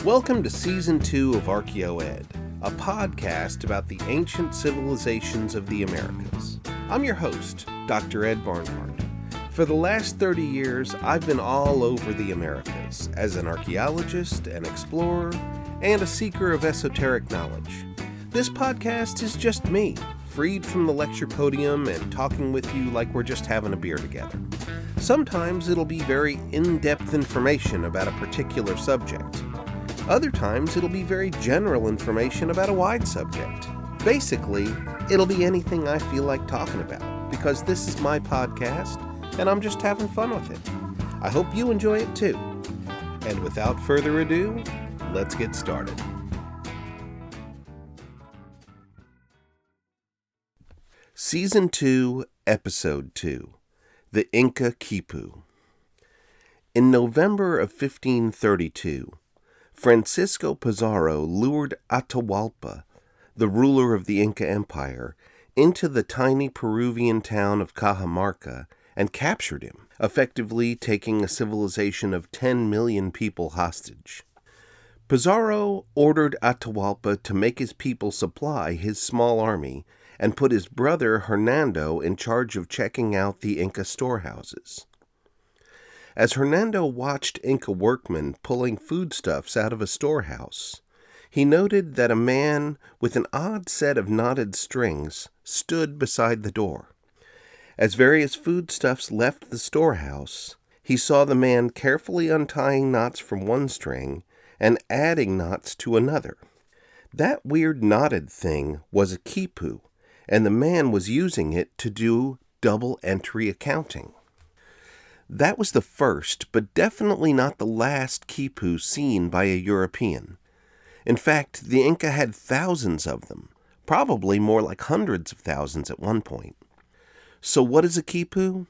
Welcome to Season 2 of ArchaeoEd, a podcast about the ancient civilizations of the Americas. I'm your host, Dr. Ed Barnhart. For the last 30 years, I've been all over the Americas as an archaeologist, an explorer, and a seeker of esoteric knowledge. This podcast is just me, freed from the lecture podium and talking with you like we're just having a beer together. Sometimes it'll be very in-depth information about a particular subject. Other times it'll be very general information about a wide subject. Basically, it'll be anything I feel like talking about, because this is my podcast and I'm just having fun with it. I hope you enjoy it too. And without further ado, let's get started. Season 2, Episode 2, The Inca Khipu. In November of 1532, Francisco Pizarro lured Atahualpa, the ruler of the Inca Empire, into the tiny Peruvian town of Cajamarca and captured him, effectively taking a civilization of 10 million people hostage. Pizarro ordered Atahualpa to make his people supply his small army and put his brother Hernando in charge of checking out the Inca storehouses. As Hernando watched Inca workmen pulling foodstuffs out of a storehouse, he noted that a man with an odd set of knotted strings stood beside the door. As various foodstuffs left the storehouse, he saw the man carefully untying knots from one string and adding knots to another. That weird knotted thing was a quipu, and the man was using it to do double entry accounting. That was the first, but definitely not the last quipu seen by a European. In fact, the Inca had thousands of them, probably more like hundreds of thousands at one point. So what is a quipu?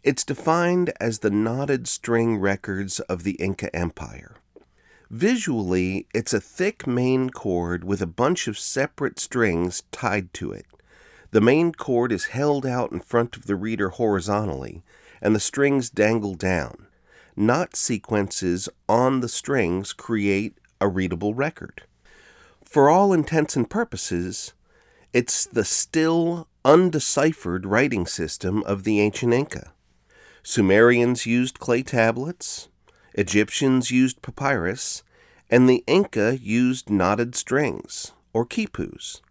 It's defined as the knotted string records of the Inca Empire. Visually, it's a thick main cord with a bunch of separate strings tied to it. The main cord is held out in front of the reader horizontally, and the strings dangle down. Knot sequences on the strings create a readable record. For all intents and purposes, it's the still undeciphered writing system of the ancient Inca. Sumerians used clay tablets, Egyptians used papyrus, and the Inca used knotted strings, or quipus.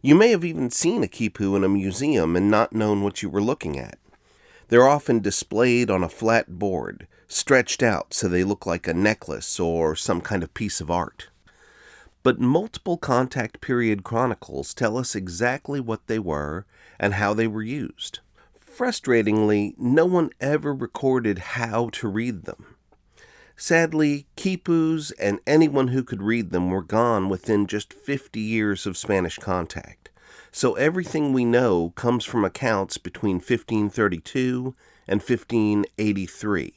You may have even seen a quipu in a museum and not known what you were looking at. They're often displayed on a flat board, stretched out so they look like a necklace or some kind of piece of art. But multiple contact period chronicles tell us exactly what they were and how they were used. Frustratingly, no one ever recorded how to read them. Sadly, quipus and anyone who could read them were gone within just 50 years of Spanish contact. So everything we know comes from accounts between 1532 and 1583.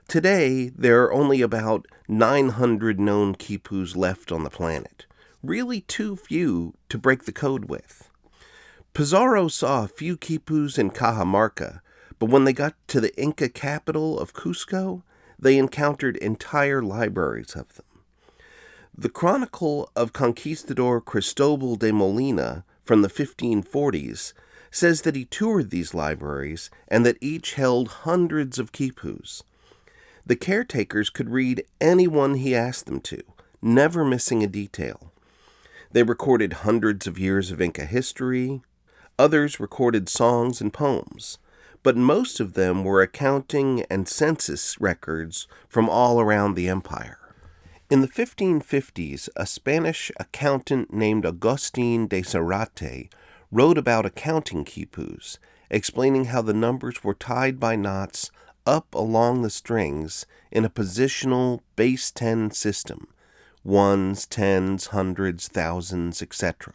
Today, there are only about 900 known quipus left on the planet. Really too few to break the code with. Pizarro saw a few quipus in Cajamarca, but when they got to the Inca capital of Cusco, they encountered entire libraries of them. The Chronicle of Conquistador Cristobal de Molina from the 1540s says that he toured these libraries and that each held hundreds of quipus. The caretakers could read anyone he asked them to, never missing a detail. They recorded hundreds of years of Inca history. Others recorded songs and poems, but most of them were accounting and census records from all around the empire. In the 1550s, a Spanish accountant named Agustín de Zarate wrote about accounting quipus, explaining how the numbers were tied by knots up along the strings in a positional base 10 system, ones, tens, hundreds, thousands, etc.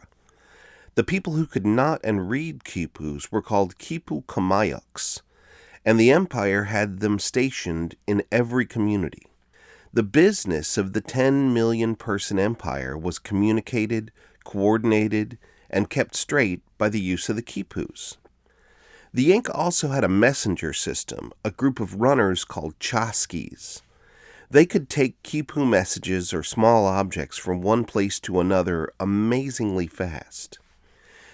The people who could knot and read quipus were called quipu camayucs, and the empire had them stationed in every community. The business of the 10 million person empire was communicated, coordinated, and kept straight by the use of the quipus. The Inca also had a messenger system, a group of runners called chasquis. They could take Khipu messages or small objects from one place to another amazingly fast.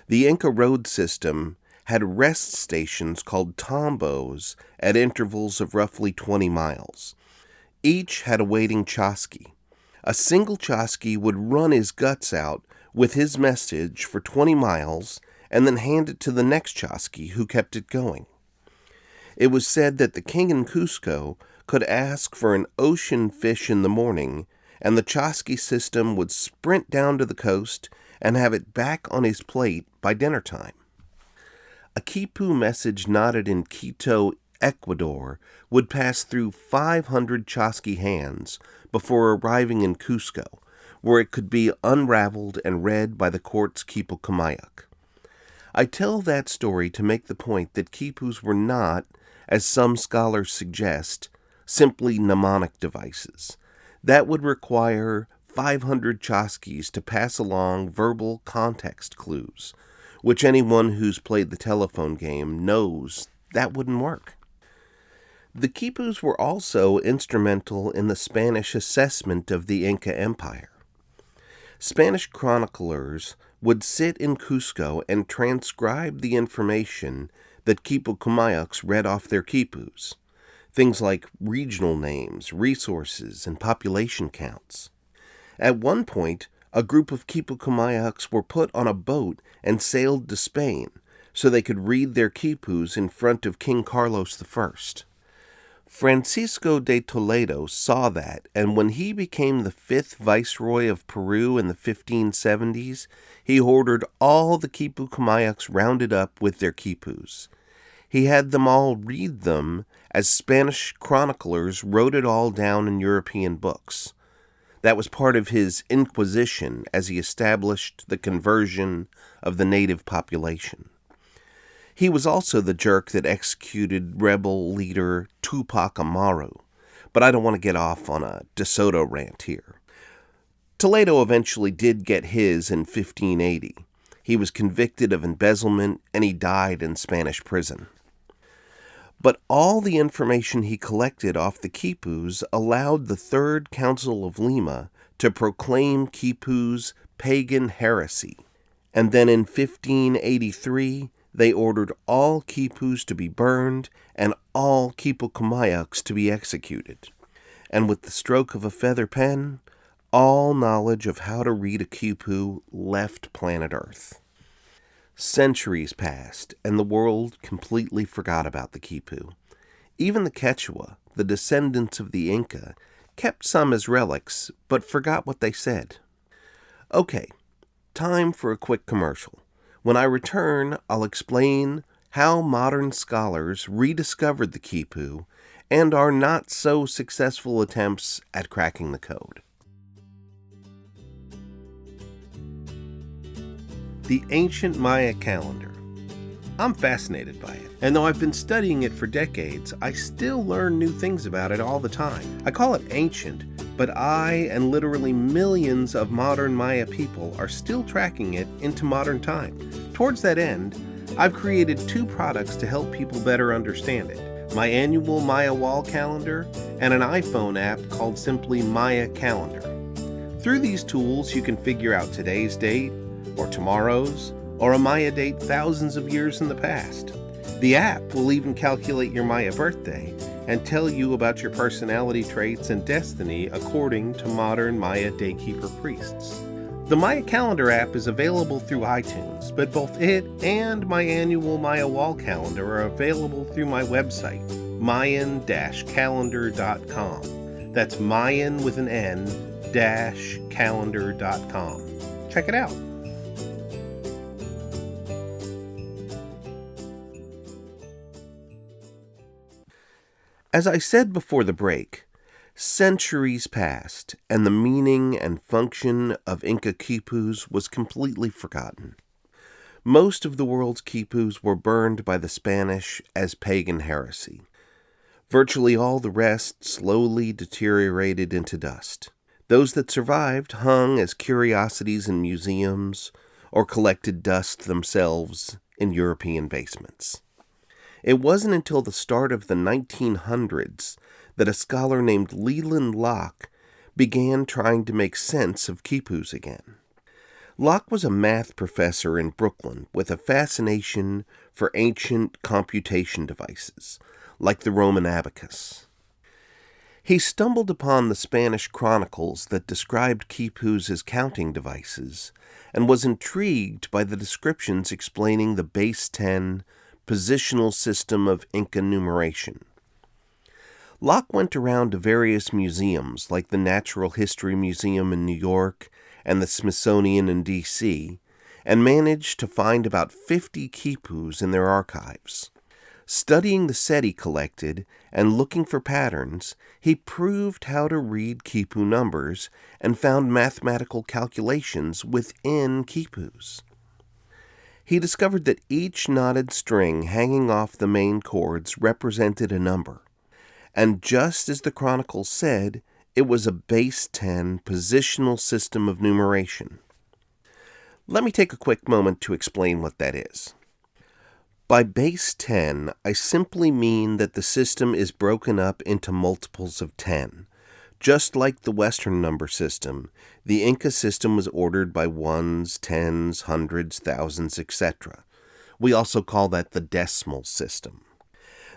The Inca road system had rest stations called tombos at intervals of roughly 20 miles. Each had a waiting chasqui. A single chasqui would run his guts out with his message for 20 miles and then hand it to the next chasqui, who kept it going. It was said that the king in Cusco could ask for an ocean fish in the morning, and the chasqui system would sprint down to the coast and have it back on his plate by dinner time. A Khipu message knotted in Quito, Ecuador, would pass through 500 chasqui hands before arriving in Cusco, where it could be unraveled and read by the court's Khipu Kamayak. I tell that story to make the point that Khipus were not, as some scholars suggest, simply mnemonic devices. That would require 500 chasquis to pass along verbal context clues, which anyone who's played the telephone game knows that wouldn't work. The Khipus were also instrumental in the Spanish assessment of the Inca Empire. Spanish chroniclers would sit in Cusco and transcribe the information that Khipu Kamayaks read off their quipus, things like regional names, resources, and population counts. At one point, a group of Khipu Kamayaks were put on a boat and sailed to Spain so they could read their quipus in front of King Carlos I. Francisco de Toledo saw that, and when he became the 5th Viceroy of Peru in the 1570s, he ordered all the Khipu Kamayaks rounded up with their quipus. He had them all read them as Spanish chroniclers wrote it all down in European books. That was part of his Inquisition as he established the conversion of the native population. He was also the jerk that executed rebel leader Tupac Amaru, but I don't want to get off on a De Soto rant here. Toledo eventually did get his in 1580. He was convicted of embezzlement and he died in Spanish prison. But all the information he collected off the quipus allowed the Third Council of Lima to proclaim quipus pagan heresy, and then in 1583, they ordered all quipus to be burned and all Khipu Kamayaks to be executed. And with the stroke of a feather pen, all knowledge of how to read a quipu left planet Earth. Centuries passed, and the world completely forgot about the quipu. Even the Quechua, the descendants of the Inca, kept some as relics, but forgot what they said. Okay, time for a quick commercial. When I return, I'll explain how modern scholars rediscovered the quipu and our not-so-successful attempts at cracking the code. The ancient Maya calendar. I'm fascinated by it, and though I've been studying it for decades, I still learn new things about it all the time. I call it ancient, but I and literally millions of modern Maya people are still tracking it into modern time. Towards that end, I've created 2 products to help people better understand it: my annual Maya wall calendar and an iPhone app called simply Maya Calendar. Through these tools, you can figure out today's date, or tomorrow's, or a Maya date thousands of years in the past. The app will even calculate your Maya birthday and tell you about your personality traits and destiny according to modern Maya daykeeper priests. The Maya Calendar app is available through iTunes, but both it and my annual Maya wall calendar are available through my website, Mayan-calendar.com. That's Mayan with an N, -calendar.com. Check it out. As I said before the break, centuries passed, and the meaning and function of Inca quipus was completely forgotten. Most of the world's quipus were burned by the Spanish as pagan heresy. Virtually all the rest slowly deteriorated into dust. Those that survived hung as curiosities in museums or collected dust themselves in European basements. It wasn't until the start of the 1900s that a scholar named Leland Locke began trying to make sense of quipus again. Locke was a math professor in Brooklyn with a fascination for ancient computation devices, like the Roman abacus. He stumbled upon the Spanish chronicles that described quipus as counting devices, and was intrigued by the descriptions explaining the base 10 positional system of Inca numeration. Locke went around to various museums like the Natural History Museum in New York and the Smithsonian in D.C., and managed to find about 50 quipus in their archives. Studying the set he collected and looking for patterns, he proved how to read quipu numbers and found mathematical calculations within quipus. He discovered that each knotted string hanging off the main cords represented a number, and just as the chronicles said, it was a base 10 positional system of numeration. Let me take a quick moment to explain what that is. By base 10, I simply mean that the system is broken up into multiples of 10. Just like the Western number system, the Inca system was ordered by ones, tens, hundreds, thousands, etc. We also call that the decimal system.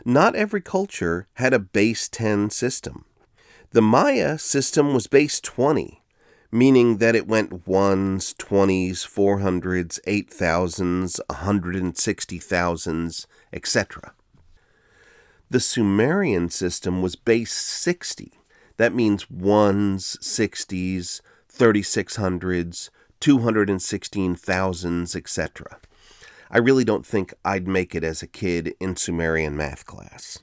Not every culture had a base 10 system. The Maya system was base 20, meaning that it went 1s, 20s, 400s, 8,000s, 160,000s, etc. The Sumerian system was base 60. That means 1s, 60s, 3600s, 216,000s, etc. I really don't think I'd make it as a kid in Sumerian math class.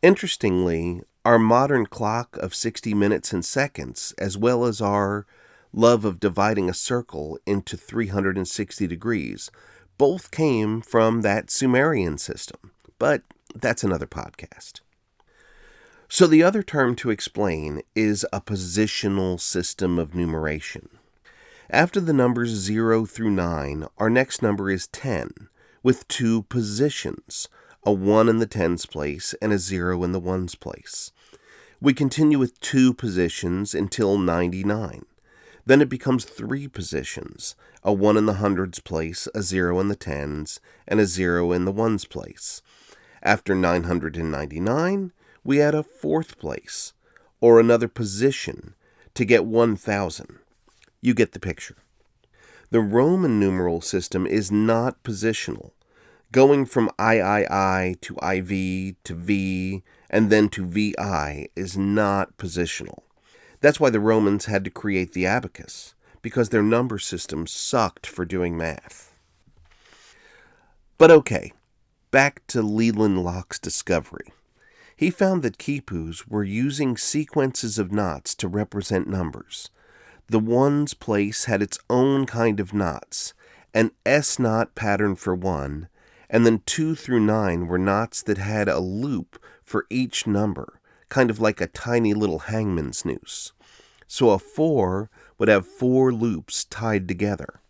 Interestingly, our modern clock of 60 minutes and seconds, as well as our love of dividing a circle into 360 degrees, both came from that Sumerian system. But that's another podcast. So the other term to explain is a positional system of numeration. After the numbers 0 through 9, our next number is 10, with 2 positions, a 1 in the tens place and a 0 in the ones place. We continue with 2 positions until 99. Then it becomes 3 positions, a 1 in the hundreds place, a 0 in the tens, and a 0 in the ones place. After 999, we add a 4th place, or another position, to get 1,000. You get the picture. The Roman numeral system is not positional. Going from III to IV to V and then to VI is not positional. That's why the Romans had to create the abacus, because their number system sucked for doing math. But okay, back to Leland Locke's discovery. He found that quipus were using sequences of knots to represent numbers. The ones place had its own kind of knots, an S knot pattern for 1, and then 2 through 9 were knots that had a loop for each number, kind of like a tiny little hangman's noose. So a 4 would have 4 loops tied together.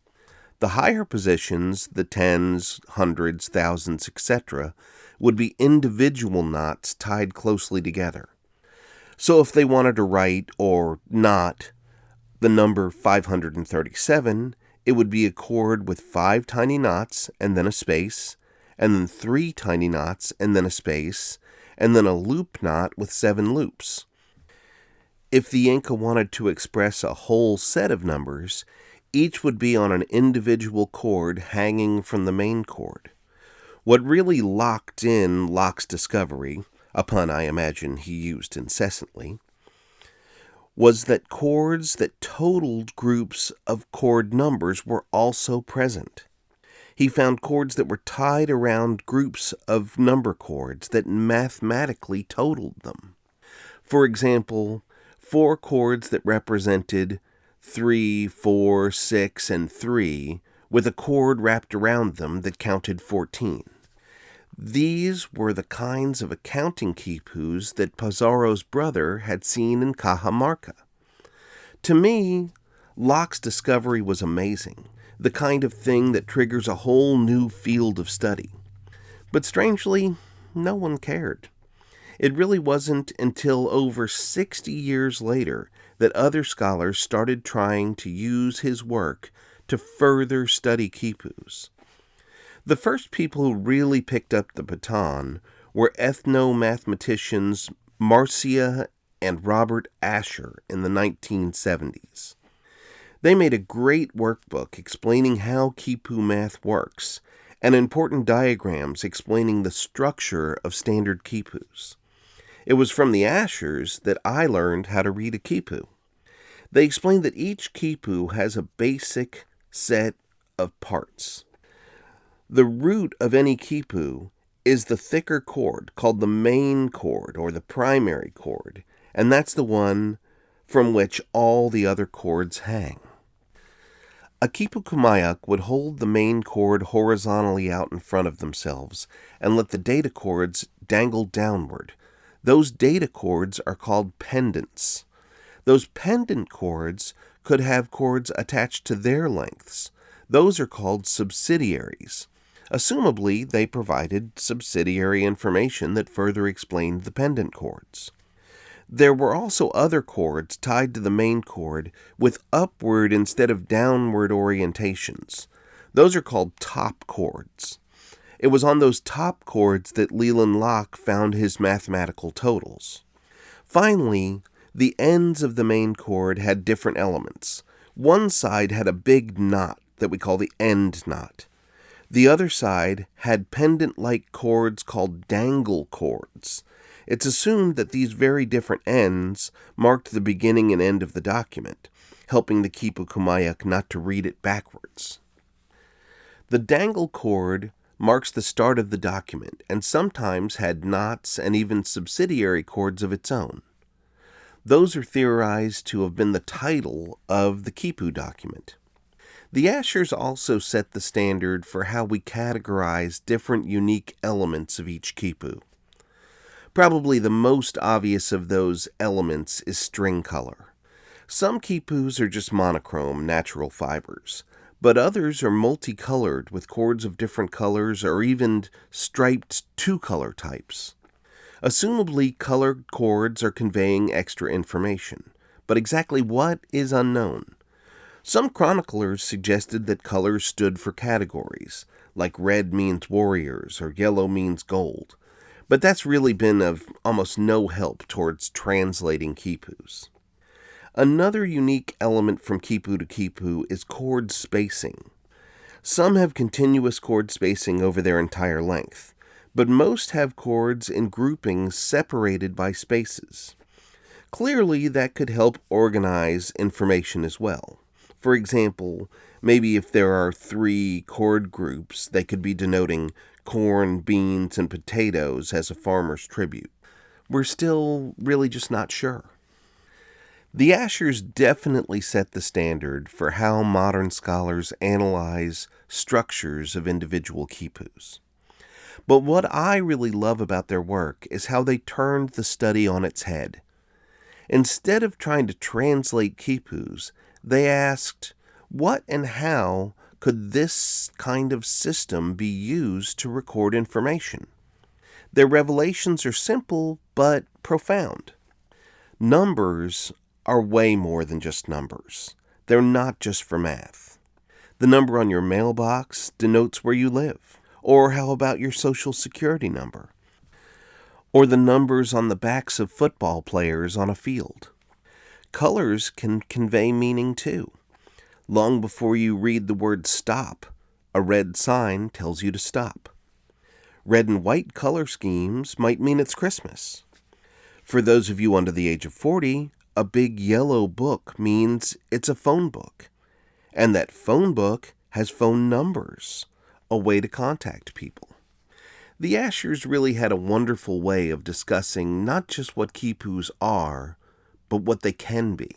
The higher positions, the tens, hundreds, thousands, etc., would be individual knots tied closely together. So if they wanted to write, or knot, the number 537, it would be a cord with 5 tiny knots and then a space, and then 3 tiny knots and then a space, and then a loop knot with 7 loops. If the Inca wanted to express a whole set of numbers, each would be on an individual cord hanging from the main cord. What really locked in Locke's discovery, a pun I imagine he used incessantly, was that chords that totaled groups of chord numbers were also present. He found chords that were tied around groups of number chords that mathematically totaled them. For example, 4 chords that represented 3, 4, 6, and 3, with a chord wrapped around them that counted 14. These were the kinds of accounting quipus that Pizarro's brother had seen in Cajamarca. To me, Locke's discovery was amazing, the kind of thing that triggers a whole new field of study. But strangely, no one cared. It really wasn't until over 60 years later that other scholars started trying to use his work to further study Khipus. The first people who really picked up the baton were ethno-mathematicians Marcia and Robert Asher in the 1970s. They made a great workbook explaining how Khipu math works and important diagrams explaining the structure of standard Khipus. It was from the Ashers that I learned how to read a Khipu. They explained that each Khipu has a basic set of parts. The root of any Khipu is the thicker cord called the main cord or the primary cord, and that's the one from which all the other cords hang. A Khipu Kumayak would hold the main cord horizontally out in front of themselves and let the data cords dangle downward. Those data cords are called pendants. Those pendant cords could have cords attached to their lengths. Those are called subsidiaries. Assumably, they provided subsidiary information that further explained the pendant cords. There were also other cords tied to the main cord with upward instead of downward orientations. Those are called top cords. It was on those top cords that Leland Locke found his mathematical totals. Finally, the ends of the main cord had different elements. One side had a big knot that we call the end knot. The other side had pendant-like cords called dangle cords. It's assumed that these very different ends marked the beginning and end of the document, helping the Khipu Kumayak not to read it backwards. The dangle cord marks the start of the document and sometimes had knots and even subsidiary cords of its own. Those are theorized to have been the title of the Khipu document. The Ashers also set the standard for how we categorize different unique elements of each Khipu. Probably the most obvious of those elements is string color. Some Khipus are just monochrome, natural fibers, but others are multicolored with cords of different colors or even striped two-color types. Assumably, colored cords are conveying extra information, but exactly what is unknown. Some chroniclers suggested that colors stood for categories, like red means warriors or yellow means gold, but that's really been of almost no help towards translating Khipus. Another unique element from Khipu to Khipu is cord spacing. Some have continuous cord spacing over their entire length, but most have cords in groupings separated by spaces. Clearly, that could help organize information as well. For example, maybe if there are 3 chord groups, they could be denoting corn, beans, and potatoes as a farmer's tribute. We're still really just not sure. The Ashers definitely set the standard for how modern scholars analyze structures of individual Khipus. But what I really love about their work is how they turned the study on its head. Instead of trying to translate Khipus, they asked, what and how could this kind of system be used to record information? Their revelations are simple but profound. Numbers are way more than just numbers. They're not just for math. The number on your mailbox denotes where you live. Or how about your social security number? Or the numbers on the backs of football players on a field. Colors can convey meaning too. Long before you read the word stop, a red sign tells you to stop. Red and white color schemes might mean it's Christmas. For those of you under the age of 40, a big yellow book means it's a phone book. And that phone book has phone numbers, a way to contact people. The Ashers really had a wonderful way of discussing not just what Khipus are, but what they can be.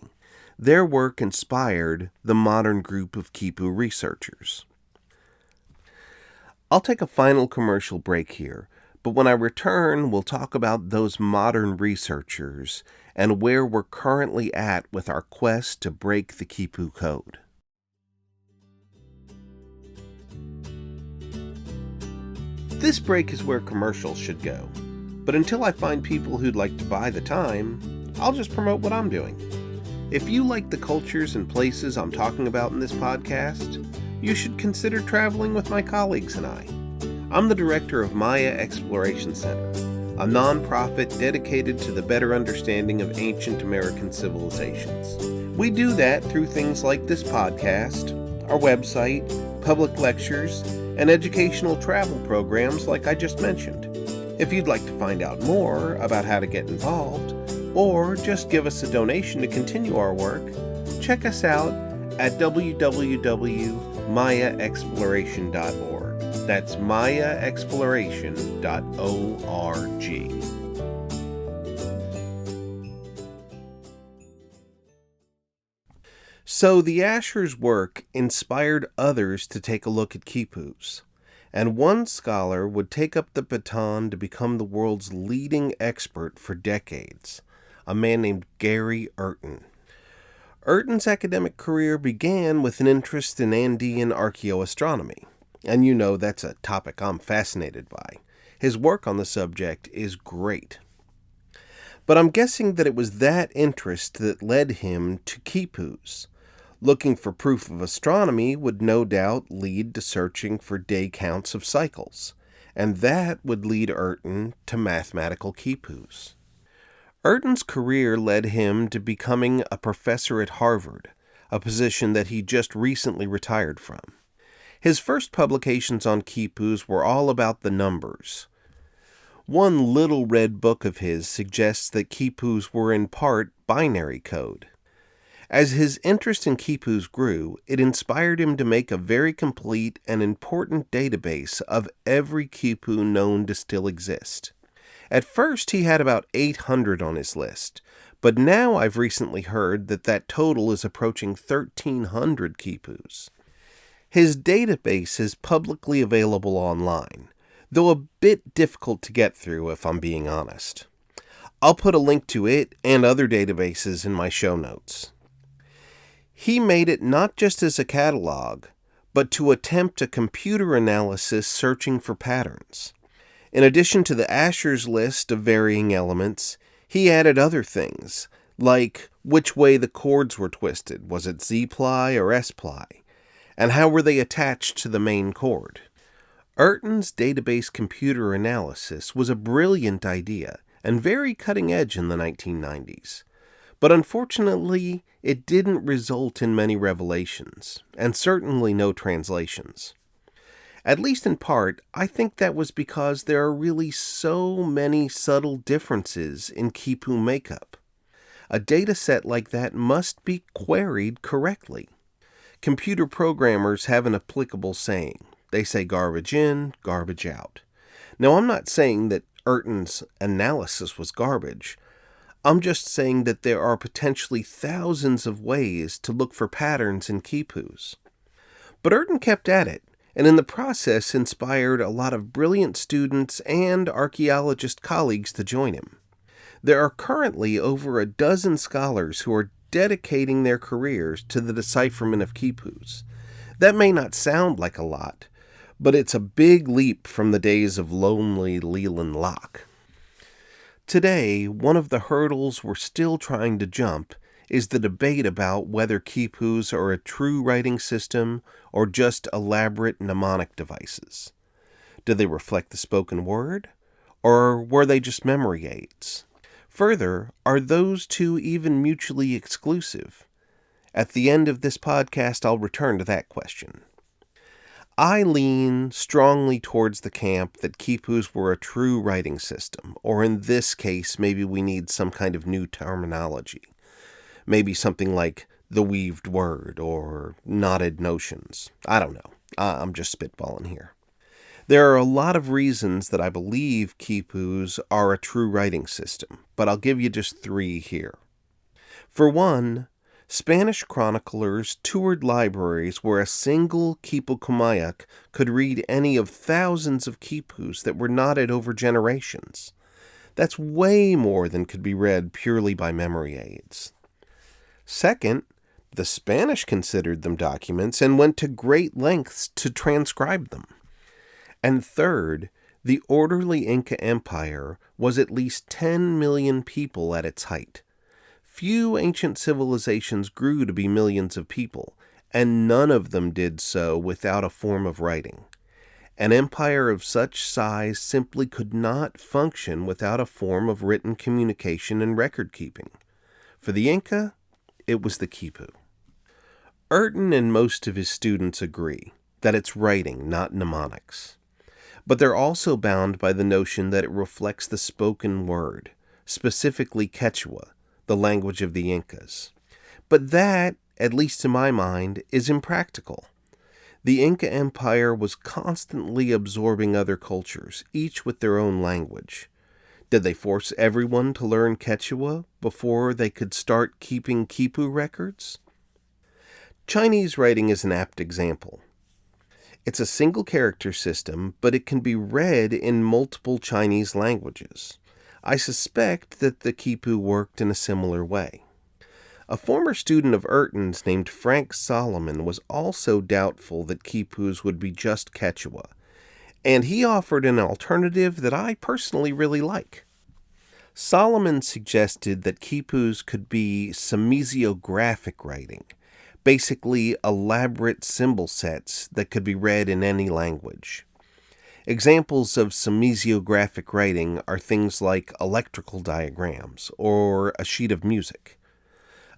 Their work inspired the modern group of Khipu researchers. I'll take a final commercial break here, but when I return, we'll talk about those modern researchers and where we're currently at with our quest to break the Khipu code. This break is where commercials should go. But until I find people who'd like to buy the time, I'll just promote what I'm doing. If you like the cultures and places I'm talking about in this podcast, you should consider traveling with my colleagues and I. I'm the director of Maya Exploration Center, a nonprofit dedicated to the better understanding of ancient American civilizations. We do that through things like this podcast, our website, public lectures, and educational travel programs like I just mentioned. If you'd like to find out more about how to get involved, or just give us a donation to continue our work, check us out at www.mayaexploration.org. That's mayaexploration.org. So the Asher's work inspired others to take a look at Khipus, and one scholar would take up the baton to become the world's leading expert for decades, a man named Gary Urton. Urton's academic career began with an interest in Andean archaeoastronomy, and you know that's a topic I'm fascinated by. His work on the subject is great. But I'm guessing that it was that interest that led him to Khipus. Looking for proof of astronomy would no doubt lead to searching for day counts of cycles, and that would lead Urton to mathematical Khipus. Urton's career led him to becoming a professor at Harvard, a position that he just recently retired from. His first publications on Khipus were all about the numbers. One little red book of his suggests that Khipus were in part binary code. As his interest in Khipus grew, it inspired him to make a very complete and important database of every Khipu known to still exist. At first, he had about 800 on his list, but now I've recently heard that total is approaching 1,300 Khipus. His database is publicly available online, though a bit difficult to get through if I'm being honest. I'll put a link to it and other databases in my show notes. He made it not just as a catalog, but to attempt a computer analysis searching for patterns. In addition to the Asher's list of varying elements, he added other things, like which way the chords were twisted, was it Z-ply or S-ply, and how were they attached to the main chord. Urton's database computer analysis was a brilliant idea and very cutting edge in the 1990s, but unfortunately it didn't result in many revelations, and certainly no translations. At least in part, I think that was because there are really so many subtle differences in Khipu makeup. A dataset like that must be queried correctly. Computer programmers have an applicable saying. They say garbage in, garbage out. Now, I'm not saying that Urton's analysis was garbage. I'm just saying that there are potentially thousands of ways to look for patterns in Khipus. But Urton kept at it, and in the process inspired a lot of brilliant students and archaeologist colleagues to join him. There are currently over a dozen scholars who are dedicating their careers to the decipherment of Khipus. That may not sound like a lot, but it's a big leap from the days of lonely Leland Locke. Today, one of the hurdles we're still trying to jump is the debate about whether Khipus are a true writing system or just elaborate mnemonic devices. Do they reflect the spoken word, or were they just memory aids? Further, are those two even mutually exclusive? At the end of this podcast, I'll return to that question. I lean strongly towards the camp that Khipus were a true writing system, or in this case, maybe we need some kind of new terminology. Maybe something like the weaved word or knotted notions. I don't know. I'm just spitballing here. There are a lot of reasons that I believe Khipus are a true writing system, but I'll give you just 3 here. For one, Spanish chroniclers toured libraries where a single Khipu Kumayak could read any of thousands of Khipus that were knotted over generations. That's way more than could be read purely by memory aids. Second, the Spanish considered them documents and went to great lengths to transcribe them. And third, The orderly Inca Empire was at least 10 million people at its height. Few ancient civilizations grew to be millions of people, and none of them did so without a form of writing. An empire of such size simply could not function without a form of written communication and record-keeping. For the Inca, it was the Khipu. Urton and most of his students agree that it's writing, not mnemonics. But they're also bound by the notion that it reflects the spoken word, specifically Quechua, the language of the Incas. But that, at least to my mind, is impractical. The Inca Empire was constantly absorbing other cultures, each with their own language. Did they force everyone to learn Quechua before they could start keeping Khipu records? Chinese writing is an apt example. It's a single character system, but it can be read in multiple Chinese languages. I suspect that the Khipu worked in a similar way. A former student of Urton's named Frank Solomon was also doubtful that Khipus would be just Quechua, and he offered an alternative that I personally really like. Solomon suggested that Khipus could be semasiographic writing, basically elaborate symbol sets that could be read in any language. Examples of semasiographic writing are things like electrical diagrams or a sheet of music.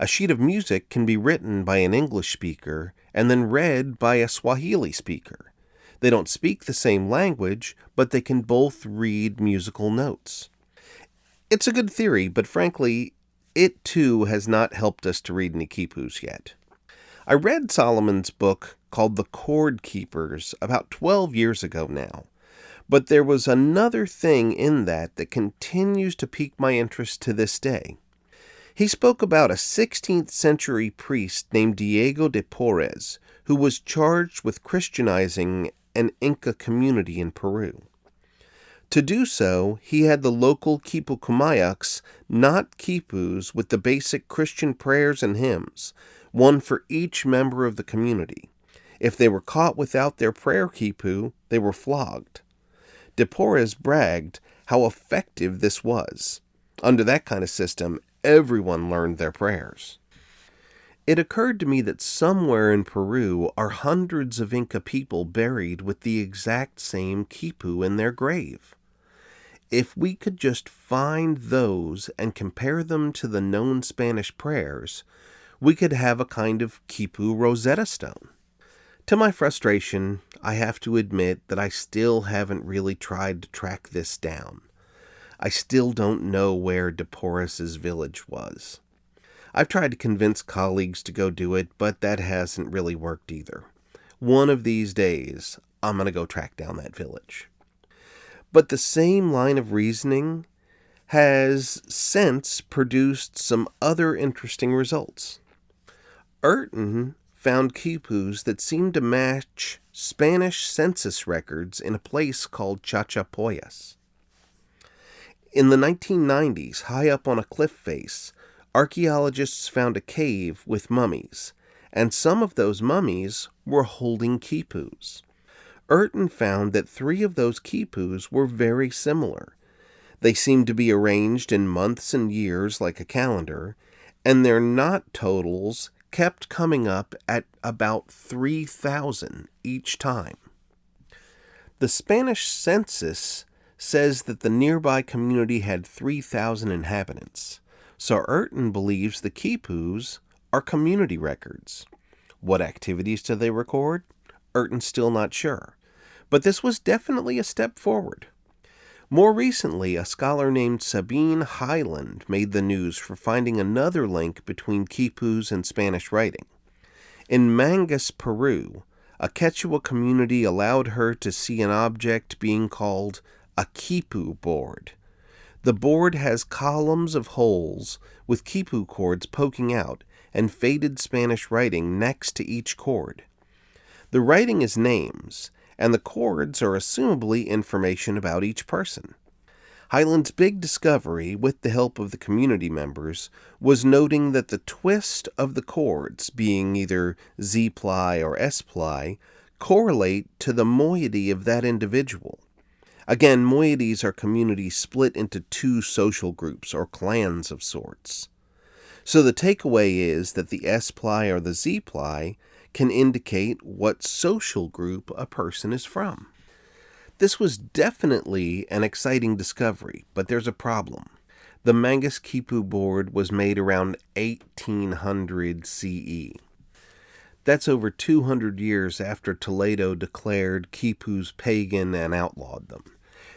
A sheet of music can be written by an English speaker and then read by a Swahili speaker. They don't speak the same language, but they can both read musical notes. It's a good theory, but frankly, it too has not helped us to read any Khipus yet. I read Solomon's book called The Chord Keepers about 12 years ago now, but there was another thing in that continues to pique my interest to this day. He spoke about a 16th century priest named Diego de Porres, who was charged with Christianizing an Inca community in Peru. To do so, he had the local Quipucamayaks knot quipus with the basic Christian prayers and hymns, one for each member of the community. If they were caught without their prayer quipu, they were flogged. De Porres bragged how effective this was. Under that kind of system, everyone learned their prayers. It occurred to me that somewhere in Peru are hundreds of Inca people buried with the exact same quipu in their grave. If we could just find those and compare them to the known Spanish prayers, we could have a kind of quipu Rosetta Stone. To my frustration, I have to admit that I still haven't really tried to track this down. I still don't know where De Porres' village was. I've tried to convince colleagues to go do it, but that hasn't really worked either. One of these days, I'm going to go track down that village. But the same line of reasoning has since produced some other interesting results. Urton found quipus that seemed to match Spanish census records in a place called Chachapoyas. In the 1990s, high up on a cliff face, archaeologists found a cave with mummies, and some of those mummies were holding quipus. Urton found that 3 of those quipus were very similar. They seemed to be arranged in months and years like a calendar, and their knot totals kept coming up at about 3,000 each time. The Spanish census says that the nearby community had 3,000 inhabitants, so Urton believes the quipus are community records. What activities do they record? Urton's still not sure, but this was definitely a step forward. More recently, a scholar named Sabine Hyland made the news for finding another link between quipus and Spanish writing. In Mangas, Peru, a Quechua community allowed her to see an object being called a quipu board. The board has columns of holes with quipu cords poking out and faded Spanish writing next to each cord. The writing is names, and the cords are assumably information about each person. Hyland's big discovery, with the help of the community members, was noting that the twist of the cords, being either Z-ply or S-ply, correlate to the moiety of that individual. Again, moieties are communities split into two social groups or clans of sorts. So the takeaway is that the S-ply or the Z-ply can indicate what social group a person is from. This was definitely an exciting discovery, but there's a problem. The Inca Khipu board was made around 1800 CE. That's over 200 years after Toledo declared Khipus pagan and outlawed them.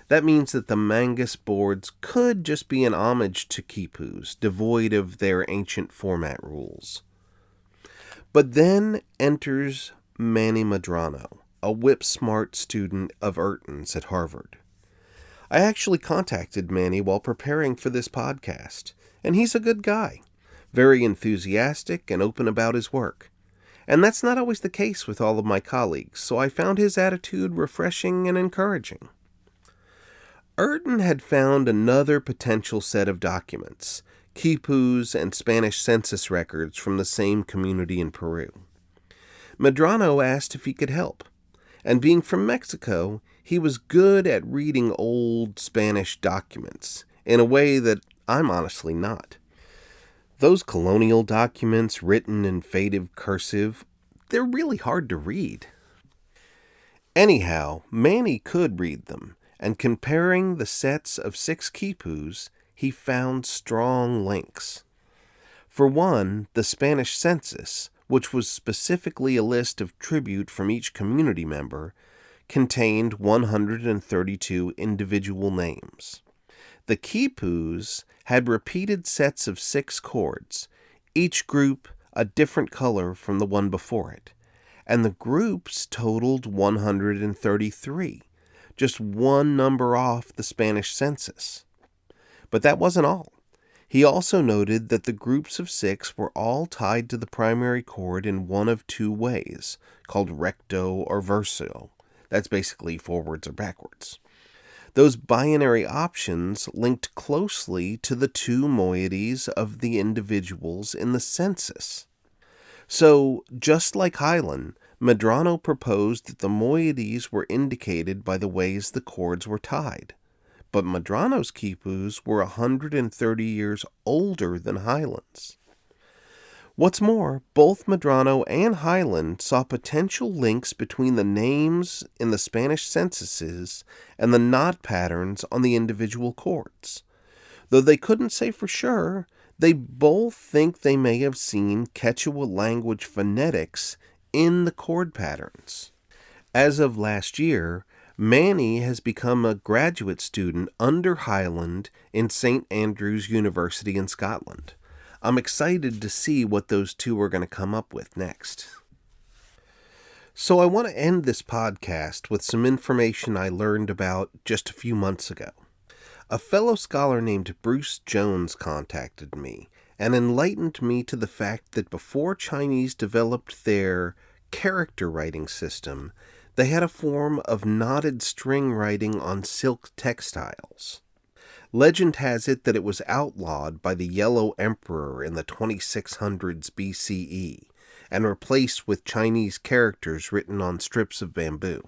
That means that the Mangus boards could just be an homage to Khipus, devoid of their ancient format rules. But then enters Manny Medrano, a whip-smart student of Urton's at Harvard. I actually contacted Manny while preparing for this podcast, and he's a good guy, very enthusiastic and open about his work. And that's not always the case with all of my colleagues, so I found his attitude refreshing and encouraging. Urton had found another potential set of documents, quipus and Spanish census records from the same community in Peru. Medrano asked if he could help, and being from Mexico, he was good at reading old Spanish documents, in a way that I'm honestly not. Those colonial documents written in faded cursive, they're really hard to read. Anyhow, Manny could read them, and comparing the sets of 6 quipus, he found strong links. For one, the Spanish census, which was specifically a list of tribute from each community member, contained 132 individual names. The quipus had repeated sets of 6 chords, each group a different color from the one before it, and the groups totaled 133, just one number off the Spanish census. But that wasn't all. He also noted that the groups of 6 were all tied to the primary chord in one of 2 ways, called recto or verso. That's basically forwards or backwards. Those binary options linked closely to the 2 moieties of the individuals in the census. So, just like Highland, Medrano proposed that the moieties were indicated by the ways the chords were tied. But Medrano's quipus were 130 years older than Highland's. What's more, both Medrano and Highland saw potential links between the names in the Spanish censuses and the knot patterns on the individual chords. Though they couldn't say for sure, they both think they may have seen Quechua language phonetics in the chord patterns. As of last year, Manny has become a graduate student under Highland in St. Andrews University in Scotland. I'm excited to see what those two are going to come up with next. So I want to end this podcast with some information I learned about just a few months ago. A fellow scholar named Bruce Jones contacted me and enlightened me to the fact that before Chinese developed their character writing system, they had a form of knotted string writing on silk textiles. Legend has it that it was outlawed by the Yellow Emperor in the 2600s BCE and replaced with Chinese characters written on strips of bamboo.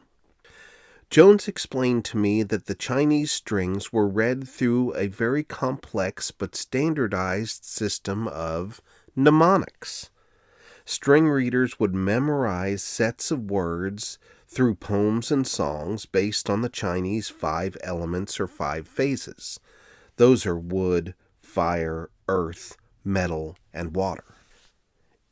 Jones explained to me that the Chinese strings were read through a very complex but standardized system of mnemonics. String readers would memorize sets of words through poems and songs based on the Chinese 5 elements or 5 phases. Those are wood, fire, earth, metal, and water.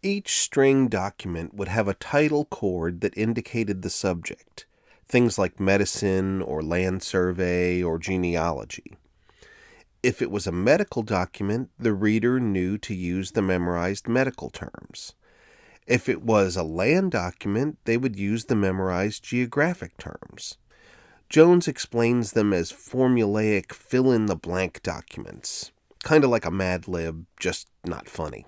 Each string document would have a title chord that indicated the subject, things like medicine or land survey or genealogy. If it was a medical document, the reader knew to use the memorized medical terms. If it was a land document, they would use the memorized geographic terms. Jones explains them as formulaic fill-in-the-blank documents, kind of like a Mad Lib, just not funny.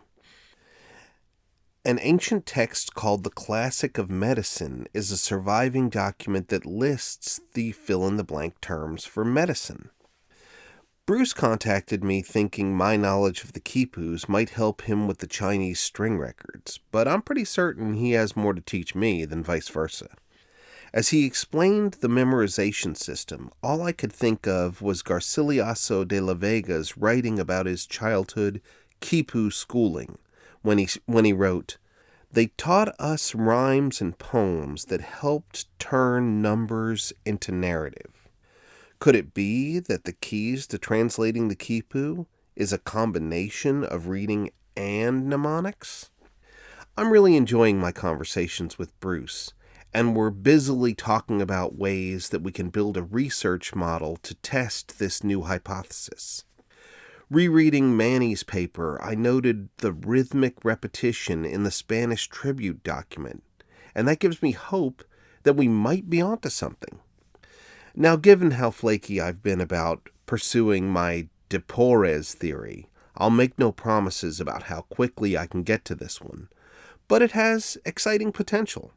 An ancient text called the Classic of Medicine is a surviving document that lists the fill-in-the-blank terms for medicine. Bruce contacted me thinking my knowledge of the quipus might help him with the Chinese string records, but I'm pretty certain he has more to teach me than vice versa. As he explained the memorization system, all I could think of was Garcilaso de la Vega's writing about his childhood Khipu schooling, when he wrote, "They taught us rhymes and poems that helped turn numbers into narrative." Could it be that the keys to translating the Khipu is a combination of reading and mnemonics? I'm really enjoying my conversations with Bruce, and we're busily talking about ways that we can build a research model to test this new hypothesis. Rereading Manny's paper, I noted the rhythmic repetition in the Spanish tribute document, and that gives me hope that we might be onto something. Now, given how flaky I've been about pursuing my de Porres theory, I'll make no promises about how quickly I can get to this one, but it has exciting potential.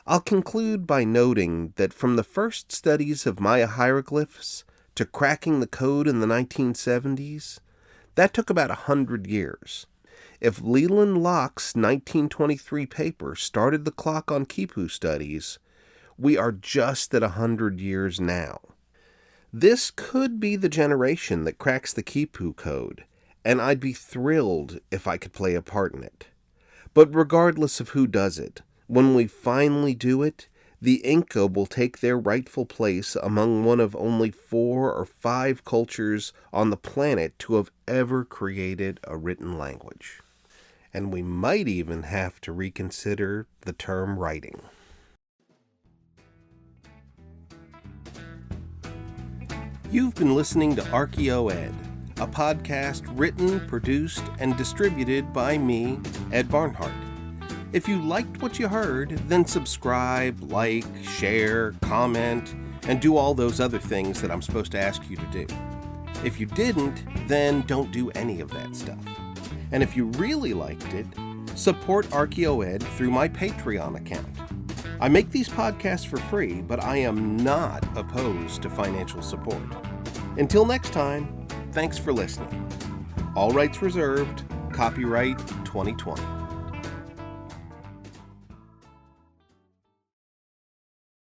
I'll conclude by noting that from the first studies of Maya hieroglyphs to cracking the code in the 1970s, that took about 100 years. If Leland Locke's 1923 paper started the clock on Khipu studies, we are just at 100 years now. This could be the generation that cracks the Khipu code, and I'd be thrilled if I could play a part in it. But regardless of who does it, when we finally do it, the Inca will take their rightful place among one of only 4 or 5 cultures on the planet to have ever created a written language. And we might even have to reconsider the term writing. You've been listening to ArchaeoEd, a podcast written, produced, and distributed by me, Ed Barnhart. If you liked what you heard, then subscribe, like, share, comment, and do all those other things that I'm supposed to ask you to do. If you didn't, then don't do any of that stuff. And if you really liked it, support ArchaeoEd through my Patreon account. I make these podcasts for free, but I am not opposed to financial support. Until next time, thanks for listening. All rights reserved. Copyright 2020.